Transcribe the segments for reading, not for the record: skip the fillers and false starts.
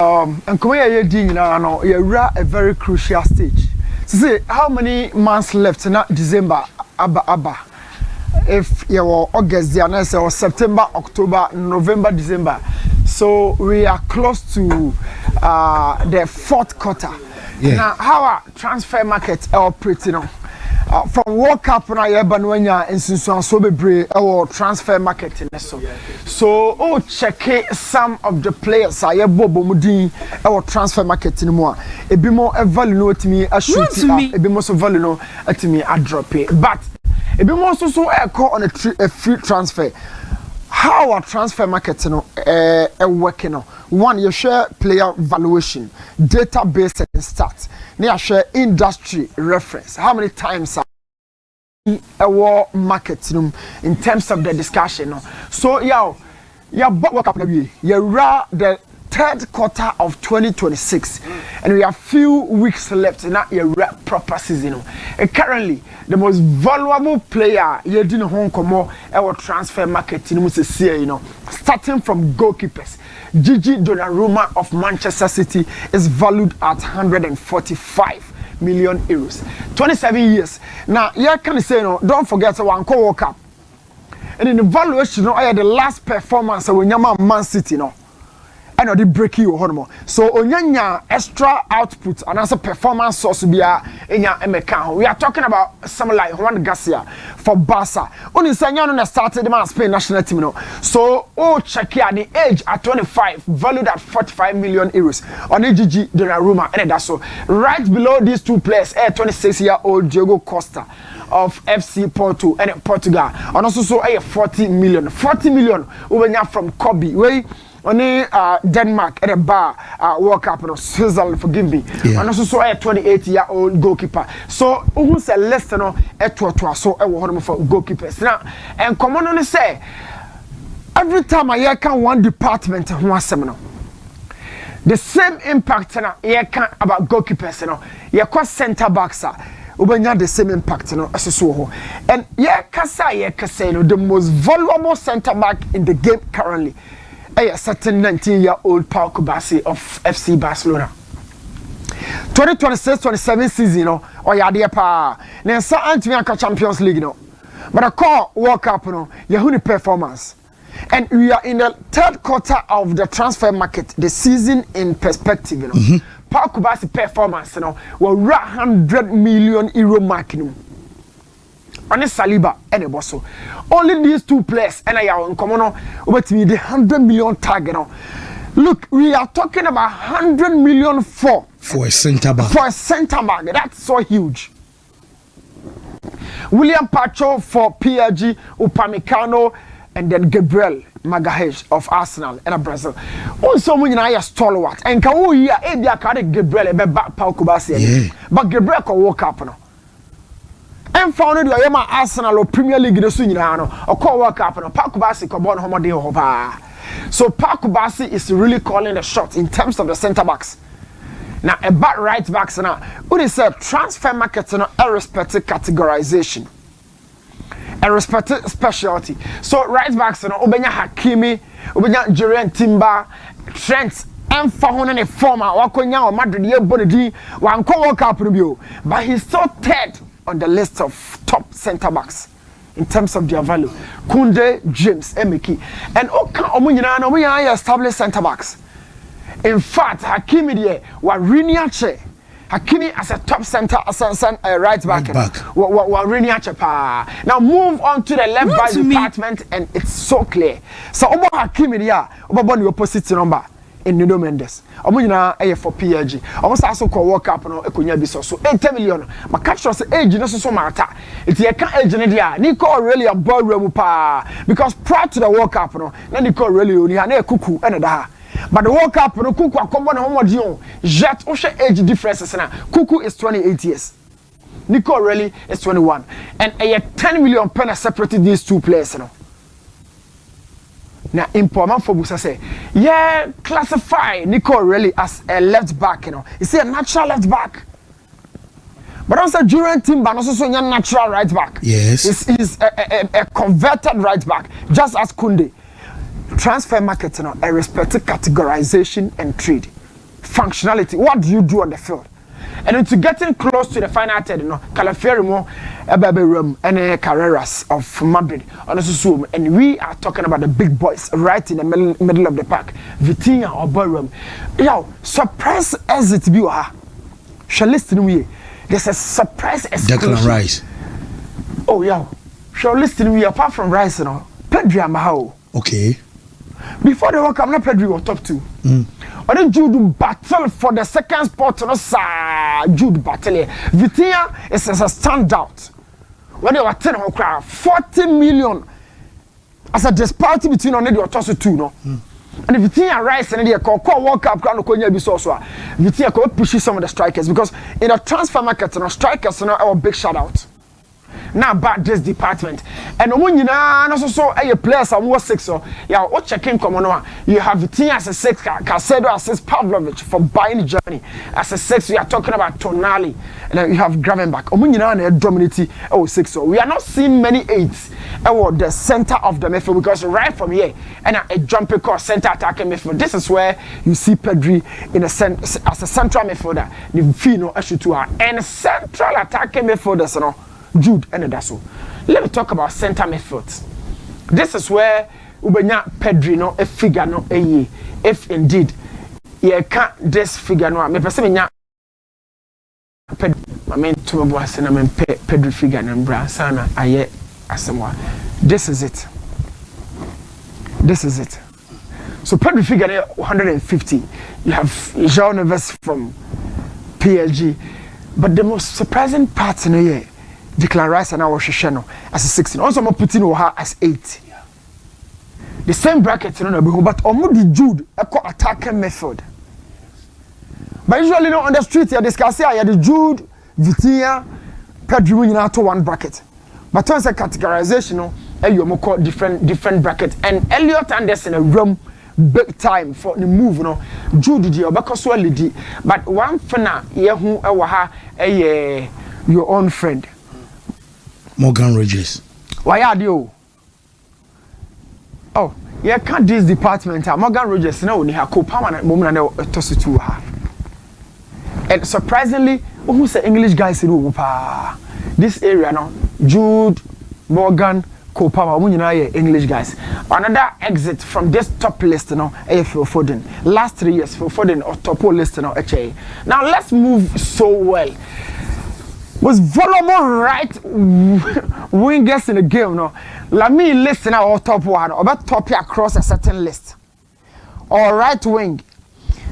And come here, you're a very crucial stage. See, how many months left in December? Abba. If you were August, or September, October, November, December. So we are close to the fourth quarter. Yeah. Now, how our transfer market operating on? From World Cup na yebanwanya insinso so bebre our transfer market so check some of the players I bomudin our transfer market ni mo ebi mo value no atimi ashoot ebi mo so value no atimi a drop it but ebi mo so on a free transfer. How our transfer market working on? One, you share player valuation, database and stats. You share industry reference. How many times our market in terms of the discussion? So but what happened? The third quarter of 2026, and we have few weeks left in that proper season. And currently, the most valuable player you didn't home come our transfer market starting from goalkeepers. Gigi Donnarumma of Manchester City is valued at 145 million euros. 27 years. Now, you can say don't forget one World Cup. And in the valuation, the last performance when Yamal Man City and the break you hormone. So onyanya extra output and as a performance source be in your MK. We are talking about someone like Juan Garcia for Barca. Only Sanyano started the Spain national team. So check here the age at 25, valued at 45 million euros on Gigi Donnarumma and that's so right below these two players, 26-year-old Diego Costa of FC Porto and Portugal. And also so 40 million over from Kobe. Way only Denmark at a bar World Cup Switzerland forgive me. And also so a 28-year-old goalkeeper. So who's a less than a so a one for goalkeepers. Now and common only say every time I hear one department one seminar. The same impact na can about goalkeepers you call centre backs ubenya the same impact and the most valuable centre back in the game currently a certain 19-year-old Paul Kubasi of FC Barcelona. 2026-27 season, or Yadia Pa. Then sa Antimia Champions League, but I call World Cup, Yahuni performance. And we are in the third quarter of the transfer market, the season in perspective, Paul Kubasi performance, will 100 million euro marking. On Saliba and Bosso. Only these two players and I are in common with me the 100 million target. Look, we are talking about 100 million for a centre back. For a centre back, that's so huge. William Pacho for PSG, Upamecano, and then Gabriel Magalhaes of Arsenal and Brazil. Also, when I are stalwart and can we hear Edia Kade Gabriel back Paul Kubasi, but Gabriel can walk up now. And founded your Yama Arsenal or Premier League the Sunyano or call World Cup and Pakubasi Cobon Homode Hoba. So Pakubasi is really calling the shot in terms of the centre backs. Now a back right backs now. What is a transfer market a respected categorization. A respected specialty. So right backs Obenya Hakimi, Obenya Jurien Timber, Trent and found a former Wakonya or Madrid Bonedi, one call World Cup review. But he's so third on the list of top centre backs in terms of their value. Kunde, James, Emeki, and we are established centre backs. In fact, Hakimi there was Riniache. Hakimi as a top centre, as a right back. Riniache pa. Now move on to the left back department, and it's so clear. So Obo Hakimi there, Obo the opposite number. In Nuno Mendes. Omunyina eye for PSG. Almost also call World Cup no ekonya bi so 80 million. Ma catch us age no so matter. It ye can age ne dia. Nico really a ball room pa because prior to the World Cup no, na Nico really oni ha na kuku ene da. But the World Cup no kuku akombo na homodi on. Jet o share age differences na. Kuku is 28 years. Nico really is 21. And a 10 million pen separated these two players no. Now, important for Busa say, classify Nico really as a left back, Is he a natural left back? But also during team, but also a natural right back. Yes. He's a converted right back, just as Kunde. Transfer market, a respected categorization and trade. functionality. What do you do on the field? And then to getting close to the final third, Calafieri Ebe and Carreras of Madrid, and we are talking about the big boys right in the middle of the pack. Vitinha or Boyrum. Yo, surprise as it be, shall listen we. There's a surprise exclusion. Declan Rice. Oh, yo, shall listen we apart from Rice, Pedri and Mahao. Okay. Before the World Cup, not Pedri was top 2. Or then Jude battle for the second spot, Jude battle. Vitinha is a standout. When they were 10 on crowd, 40 million as a disparity between on the toss 2, no. And if Vitinha Rice and the World Cup crown Konya be so Vitinha could push some of the strikers because in the transfer market, strikers are our big shout out. Now about this department and when you know so a players are 6 so yeah what checking come on you have Vitinha as a 6 Casedo as 6 Pavlovic for buying journey as a 6 we are talking about Tonali and then you have Gravenberch when you know and dominate 6 so we are not seeing many 8s or the center of the midfield because right from here and a jumping cross center attacking midfield this is where you see Pedri in a as a central midfielder the Fino Ashutua and central attacking midfielders you know Jude and Edaso. Let me talk about center midfield. This is where Ubenya Pedri no a figure no a ye. If indeed you can't this figure no me person nya Pedri I mean to me boss na me Pedri figure and Bransana aye asemwa. This is it. This is it. So Pedri figure 150. You have João Neves from PSG. But the most surprising part in here Declan Rice and our Shisheno as a 16. Also, I'm putting her as 8. Yeah. The same bracket, but Omudi Jude, a attacking method. But usually, on the street, you discuss here the Jude, Vitinha, Pedri out to one bracket. But once a categorization, you more different bracket. And Elliot Anderson a room big time for the move, Jude did you but one fena, your own friend. Morgan Rogers. Why are you? Oh, yeah, can't this department. Morgan Rogers now we have co-permanent moment and toss it to her. And surprisingly, who's the English guys in this area now? Jude, Morgan, co-permanent English guys. Another exit from this top list now, Phil Foden. Last 3 years, Phil Foden or top list now, HA. Now let's move so well. Was vulnerable right wingers in the game, no. Lamine listen our top one, or about top across a certain list. Or right wing.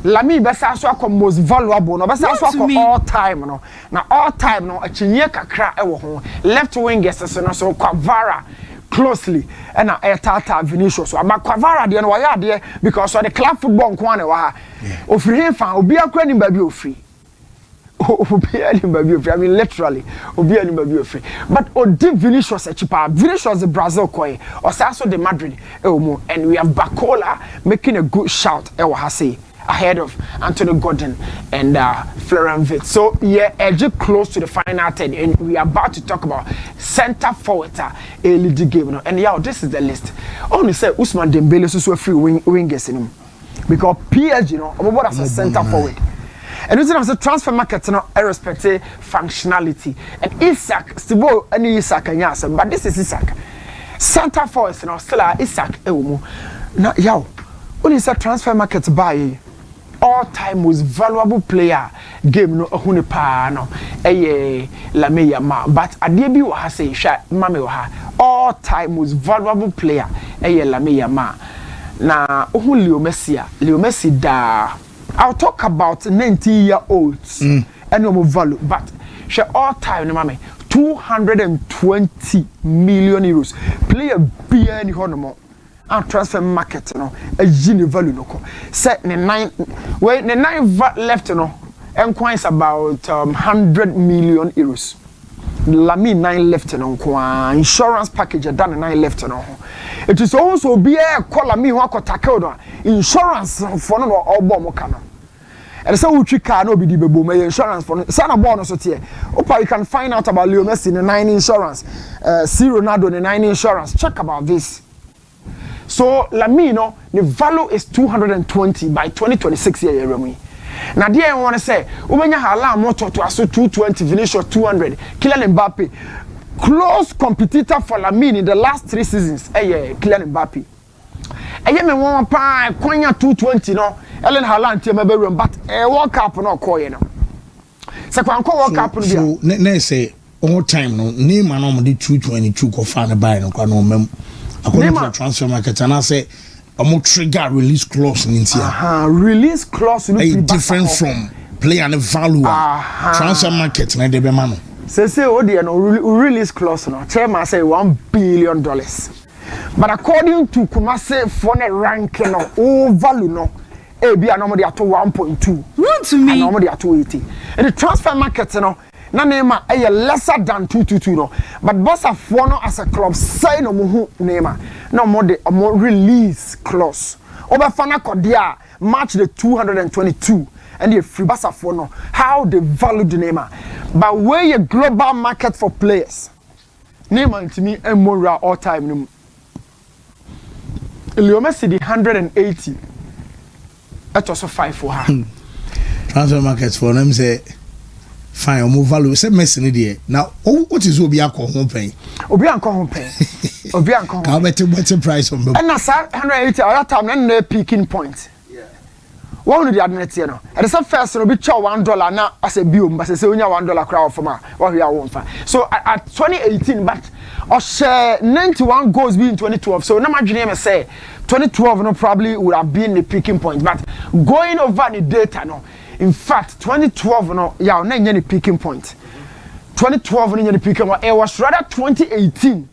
Lamine besa so most valuable, no besa so all time, no. Now all time, no. A chinye kakra ewo ho. Left wingers so Kvara closely and a Tata Vinicius. So about Kvara the no why there because of the club football kwane wa. Ofri him fan obi akra ni baby ofri. I mean, literally, but Odi Vinicius a cheaper. Vinicius the Brazil koi, or also the Madrid, and we have Bacola making a good shout, ahead of Anthony Gordon and Florian Wirtz. So yeah, edge close to the final 10, and we are about to talk about center forward, a lead game, and yeah, this is the list. Only say Ousmane Dembele is also a free wingers in him because PSG, about as a center forward. And this is a transfer market, irrespective functionality. And Isaac, still any Isaac and Yasa, but this is Isaac. Center forward, still Isaac. Now, yo, when is a transfer market buy all-time most valuable player game no Hunipa no Lamine Yamal, but Adebi wa say Mame wa all-time most valuable player Lamine Yamal. Na Leo Messi da. I'll talk about 19-year-olds and no value, but she all time, no mame, 220 million euros. Play a beer in Honomo and transfer market, a genie value. No, set the 9 left, and quite about 100 million euros. Lamine 9 left insurance package done 9 left it is also be a call me who got tackled insurance for no or bomb cannon and so we car no be the bebo insurance for sana bonus here opa you can find out about Leo Messi in 9 insurance C Ronaldo in 9 insurance check about this. So Lamine the value is 220 by 2026 year. Now there I want to say Ubenya Hala moto to aso 220 Vinicius 200 Kylian Mbappé close competitor for Lamine in the last 3 seasons Kylian Mbappé eye me won pa kwanya 220 no Ellen Haaland tie maberum but World Cup no koye no se kwanko World Cup no bia so na say all time no Neymar no de 222 ko fa na buy no kwa no mem according to the transfer market and I say trigger release clause in India. Release clause no different from play and value transfer market na de be ma no say o de no release clause no chairman say $1 billion. But according to Kumase phone rank no o value no e bia no mo de ato 1.2 run to me and no mo de ato 80 and the transfer market no na Neymar lesser than 222 no but Barca for no as a club say no mo Neymar no more the more release clause Obafana Kodia match the 222 and the free Barca for no how they value the Neymar but where a global market for players Neymar to me and more all time Leo Messi the 180 that also 5 for her transfer market for them say fine o mo value say Messi ni there now what is obi akọ ho pen obi anko ho pen obi anko ho ka better price on and na 180 at that time na peaking point one of the admit no and the first no be chow $1 na as a biom but say onya $1 crowd for ma what we are won fa so at 2018 but or share 91 goals be in 2012 so na imagine me say 2012 no probably would have been the peaking point but going over the data no in fact 2012 no yeah na any peaking point 2012 no any peaking point it was rather 2018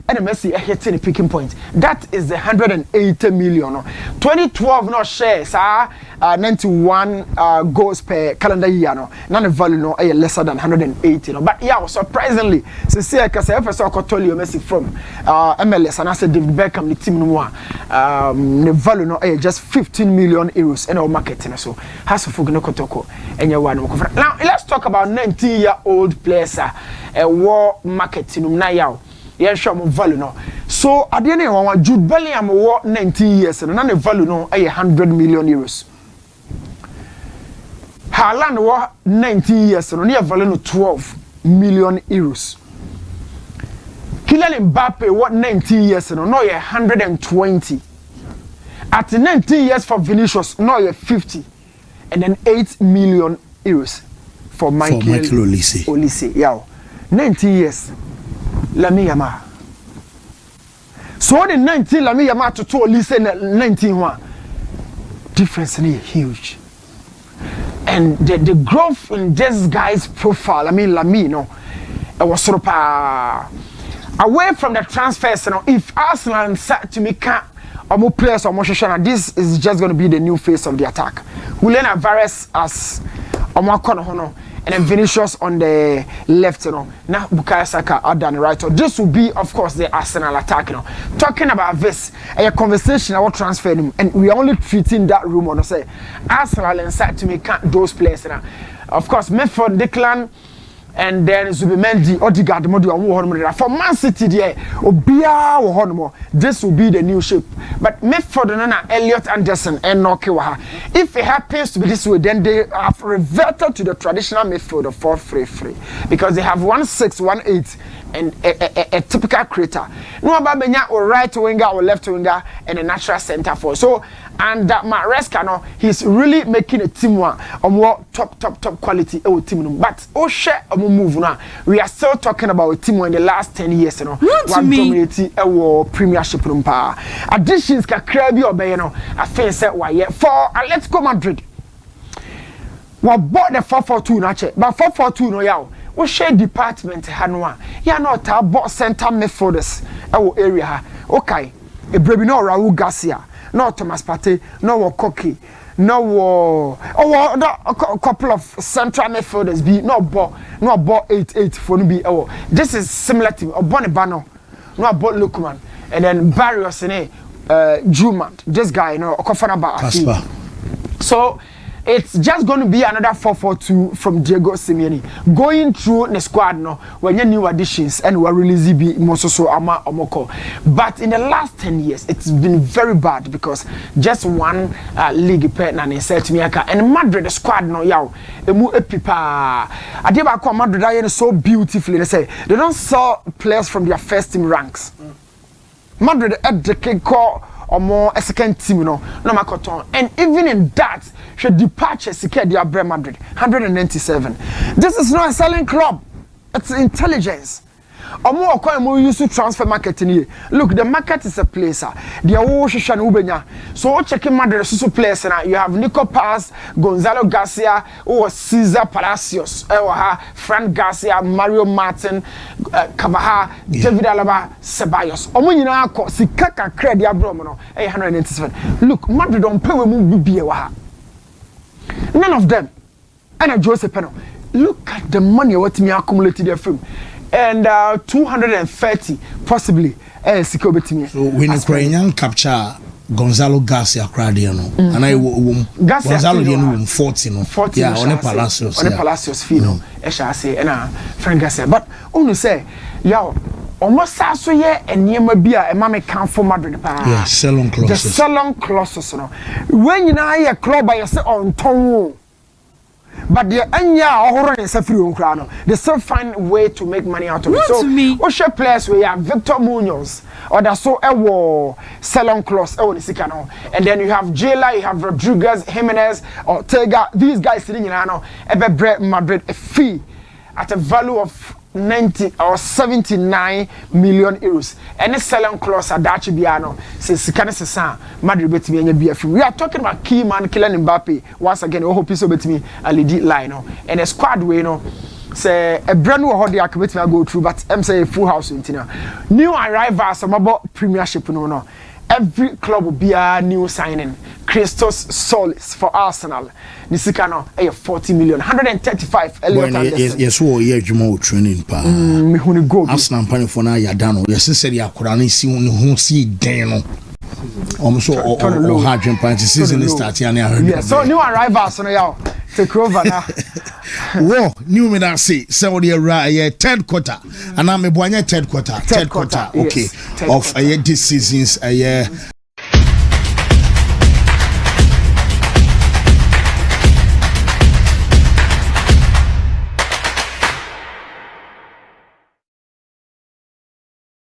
and Messi hitting the peaking point that is the 180 million no 2012 no shares 91 goals per calendar year no na the value no lesser than 180 no but yeah surprisingly say I say first Leo Messi from MLS and I said David Beckham the team no the value no just 15 million euros in our market so has of no kotoko enya one now let's talk about 19-year-old players war market na yaw yeah show mo value no so ade na one Jude Bellingham wo 19 years no na the value no 100 million euros Haaland wo 19 years no na value no 12 million euros Kylian Mbappé wo 19 years no 120 at 19 years for Vinicius no 50 and then 8 million euros for Michael Olise yeah 19 years Lamine Yamal. So the 19 Lamine Yamal to Olise 19 one. Difference is huge. And the growth in this guy's profile, I mean Lamine, no, it was sort of away from the transfers, you know, if Arsenal start to make more players or more shashana, this is just going to be the new face of the attack. Julian Alvarez as Omakon Hono. And then Vinicius on the left, you know. Now Bukayo Saka are done right. So this will be, of course, the Arsenal attack, you know. Talking about this, a conversation about transferring, and we are only treating that rumor. No say Arsenal inside to make those players, you know. Of course, Medford, Declan, and then Zubimendi, Odegaard, Modi, for Man City, there, Obia, this will be the new shape. But Medford, Elliot Anderson, and Nokiwaha. If it happens to be this way, then they have reverted to the traditional midfield of 4-3-3 because they have 1-6, 1-8, and a typical creator. No about Benya or right winger or left winger and a natural center for. So and that Maresca, he's really making a team one more top quality team. But share move now. We are still talking about a team in the last 10 years, you know. One dominating a premiership power. Additions can crabby or bayano. I think said why for Atletico Madrid. We bought the 4-4-2 nache, but 4-4-2 no yaw. We share department hanwa. Ya not a bought center midfielders our area. Okay. A baby no Raul Garcia. No Thomas Partey, no Koki, no a couple of central midfielders be no ball 8-8 for no be this is similar to Bonibano, no ball Lukman, and then Barrios and Juman, this guy, you know, Okofana. So it's just going to be another 4-4-2 from Diego Simeone going through the squad no when you new additions and we release be Mososo Ama Omoko. But in the last 10 years it's been very bad because just one league pair na set miaka and Madrid the squad no yaw emu epipa adeba kwa Madrid are so beautifully they say they don't sell players from their first team ranks. Madrid at the kick or more a second team, no makoton. And even in that, she departure secured their Real Madrid 197. This is not a selling club; it's intelligence. Or more used to transfer market in here. Look, the market is a place. The Ocean Ubenya. So checking Madrid so place now. You have Nico Paz, Gonzalo Garcia, or Cesar Palacios, Frank Garcia, Mario Martin, Cavaha, David Alaba, Ceballos. Omunina ko sikaka credit abromono 197. Look, Madrid don't pay we move be none of them. And a Joseph Peno. Look at the money what me accumulated their film. And 230 possibly so when Ukrainian capture Gonzalo Garcia Cradiano and I Gonzalo Diano 40 no 40 yeah on Palacios fee no I shall say and Frank Garcia but only say yo almost so yeah and near bia and mammy come for Madrid yeah salon clauses the salon clauses no when you know a club by yourself on tongue. But the anya or they still find a way to make money out of it. So, Osha players we have Victor Munoz or the so a war salon clause and then you have Jela, you have Rodriguez, Jimenez, Ortega. These guys sitting in Madrid a fee at a value of 90 or 79 million euros. Any selling clause at Dachi Biano says Canessa Madrid bet me and be. We are talking about key man killing Mbappé once again. I hope you so bet me a lead line and a squad way no say a brand new holiday I commit me go through, but I'm say a full house in Tina. New arrivals some about premiership no. Every club will be a new signing. Christos Solis for Arsenal. Nisikano, 40 million, 135. Yes, we are Jumo training pa. Me huni go. Arsenal pani for na yadano. Yes, said ya kurani si who see deno. Almost all hard jump point season is starting. Yes, so new arrivals on y'all. Take over now. Whoa, new me that say Saudi Arabia third quarter, and I'm a boy third quarter. Okay, of this season's a year.